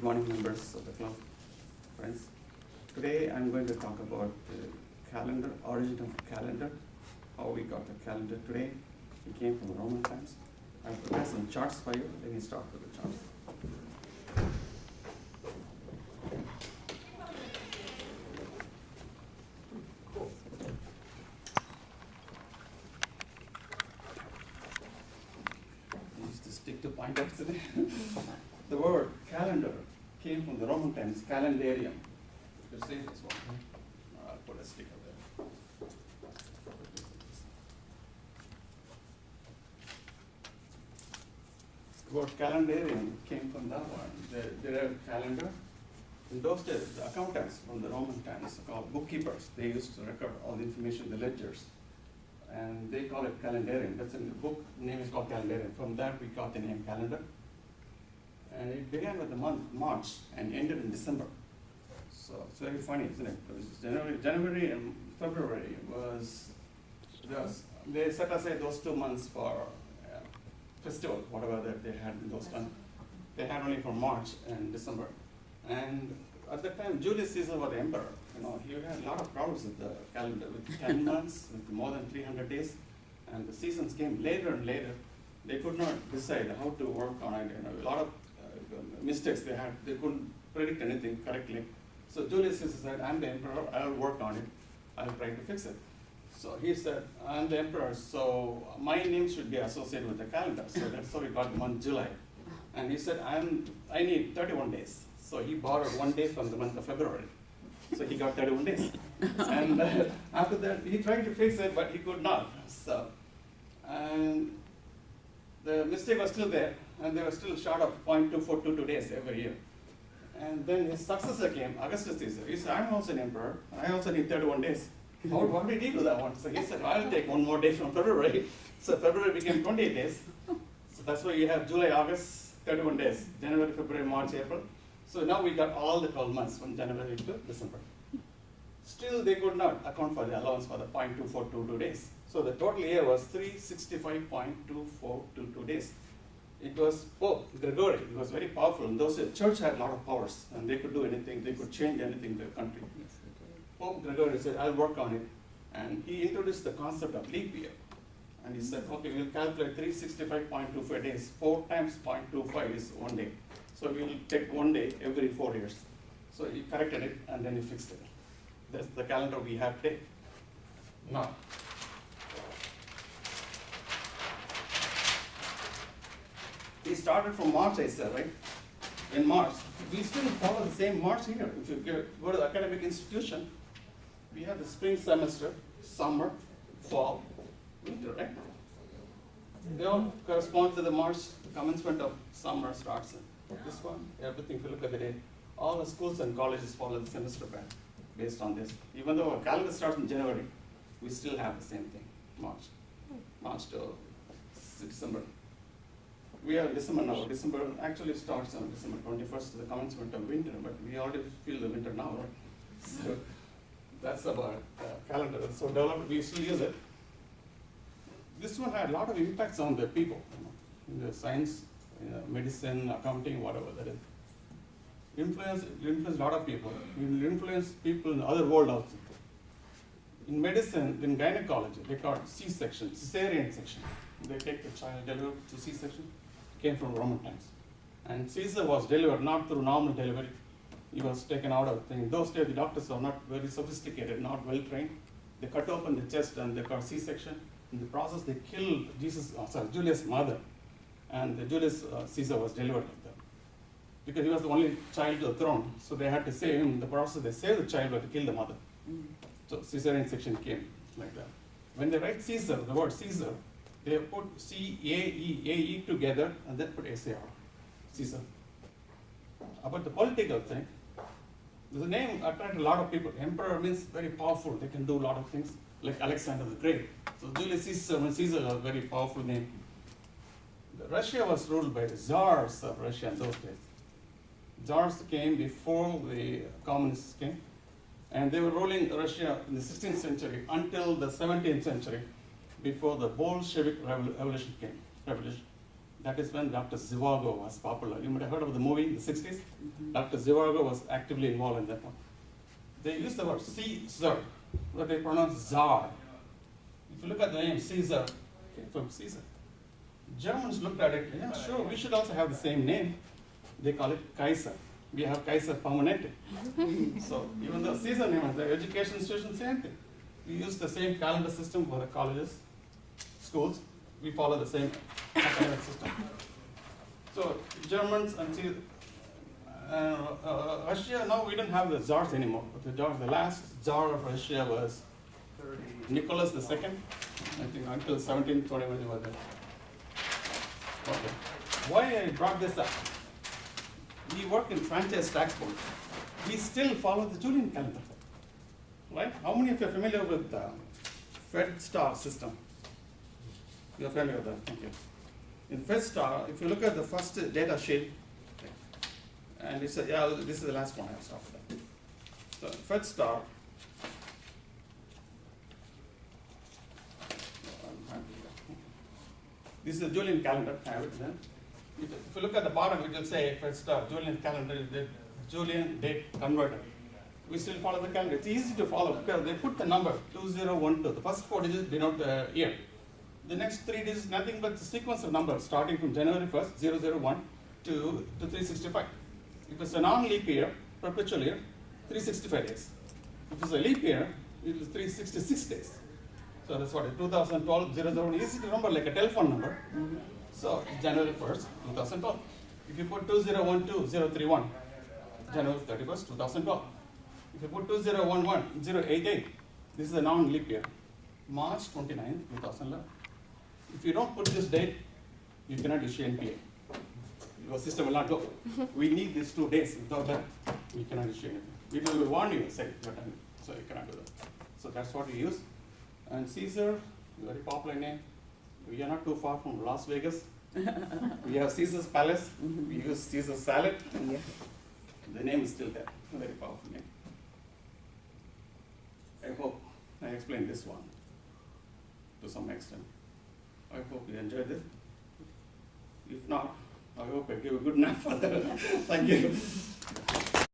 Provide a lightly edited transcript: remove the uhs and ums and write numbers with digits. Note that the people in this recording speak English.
morning, members of the club, friends. Today I'm going to talk about the calendar, origin of calendar, how we got the calendar today. It came from Roman times. I've prepared some charts for you. Let me start with the charts. I used to stick to pointers today. The word calendar came from the Roman times, calendarium. You can see this one. I'll put a sticker there. The word calendarium came from that one. They had a calendar. In those days, the accountants from the Roman times, called bookkeepers, they used to record all the information, the ledgers. And they call it calendarium. That's in the book, the name is called calendarium. From that, we got the name calendar. And it began with the month March and ended in December. So it's very funny, isn't it? Because January and February they set aside those 2 months for festival, whatever that they had in those times. They had only for March and December. And at that time, Julius Caesar was the emperor. He had a lot of problems with the calendar, with 10 months, with more than 300 days. And the seasons came later and later. They could not decide how to work on it. A lot of mistakes they had. They couldn't predict anything correctly. So Julius Caesar said, I'm the emperor, I'll work on it. I'll try to fix it. So he said, I'm the emperor, so my name should be associated with the calendar. So that's how we got the month July. And he said, I need 31 days. So he borrowed 1 day from the month of February. So he got 31 days. And after that, he tried to fix it, but he could not. And the mistake was still there, and they were still short of 0.2422 days every year. And then his successor came, Augustus Caesar. He said, I'm also an emperor, and I also need 31 days. What did he do that one? So he said, I'll take 1 more day from February. So February became 28 days. So that's why you have July, August, 31 days. January, February, March, April. So now we got all the 12 months from January to December. Still, they could not account for the allowance for the 0.2422 days. So the total year was 365.2422 days. It was Pope Gregory. He was very powerful. In those days, the church had a lot of powers, and they could do anything. They could change anything in the country. Pope Gregory said, I'll work on it. And he introduced the concept of leap year. And he said, okay, we'll calculate 365.25 days. 4 times 0.25 is 1 day. So we'll take 1 day every 4 years. So he corrected it, and then he fixed it. That's the calendar we have today. Now, he started from March, I said, right? In March. We still follow the same March here. If you go to the academic institution, we have the spring semester, summer, fall, winter, right? They all correspond to the March. The commencement of summer starts in this one. Everything, if you look at the day, all the schools and colleges follow the semester pattern based on this. Even though our calendar starts in January, we still have the same thing, March to December. We are December now. December actually starts on December 21st, the commencement of winter, but we already feel the winter now, right? So that's about calendar. So developed, we still use it. This one had a lot of impacts on the people, in the science, medicine, accounting, whatever that is. Influenced a lot of people. It will influence people in the other world also. In medicine, in gynecology, they call it C-section, cesarean section. They take the child delivered to C-section. Came from Roman times. And Caesar was delivered not through normal delivery. He was taken out of thing. In those days, the doctors were not very sophisticated, not well trained. They cut open the chest and they called C-section. In the process, they killed Julius' mother. And Julius Caesar was delivered like that. Because he was the only child to the throne. So they had to save him. In the process, they saved the child but to kill the mother. So Caesarian section came like that. When they write Caesar, the word Caesar, they put C-A-E together and then put S-A-R, Caesar. About the political thing, the name attracted a lot of people. Emperor means very powerful. They can do a lot of things, like Alexander the Great. So Julius Caesar and Caesar are a very powerful name. Russia was ruled by the czars of Russia in those days. Czars came before the communists came, and they were ruling Russia in the 16th century until the 17th century, before the Bolshevik revolution came. That is when Dr. Zhivago was popular. You might have heard of the movie in the 60s. Dr. Zhivago was actively involved in that one. They use the word Caesar, what they pronounce Tsar. If you look at the name Caesar, came from Caesar. Germans looked at it, yeah, sure, we should also have the same name. They call it Kaiser. We have Kaiser Permanente. So even though Caesar name is the education institution, same thing. We use the same calendar system for the colleges, schools. We follow the same academic system. So Germans and Russia, now we don't have the czars anymore. The last czar of Russia was Nicholas II, I think until 1721 he was there. Okay. Why I brought this up? We work in franchise tax board. We still follow the Julian calendar. Right? How many of you are familiar with the Fed star system? You're familiar with that? Thank you. In Fed star, if you look at the first data sheet, and it's yeah, this is the last one, I'll stop with that. So Fed star, this is the Julian calendar, I have it there. If you look at the bottom, it will say Fed star, Julian calendar, the Julian date converter. We still follow the calendar. It's easy to follow because they put the number 2012. The first 4 digits denote the year. The next 3 digits nothing but the sequence of numbers starting from January 1st, 001 to 365. If it's a non-leap year, perpetual year, 365 days. If it's a leap year, it is 366 days. So that's what it is. 2012, 001, easy to remember like a telephone number. So it's January 1st, 2012. If you put 2012-031, January 31st, 2012. If you put 2011-088, this is a non-leap year, March 29, 2011. If you don't put this date, you cannot issue NPA. Your system will not go. We need these 2 days. Without that, we cannot issue anything. We will warn you, say, you're done. So you cannot do that. So that's what we use. And Caesar, very popular name. We are not too far from Las Vegas. We have Caesar's Palace. We use Caesar's salad. Yeah. The name is still there. A very powerful name. I hope I explained this one to some extent. I hope you enjoyed it. If not, I hope I give a good nap for that. Thank you.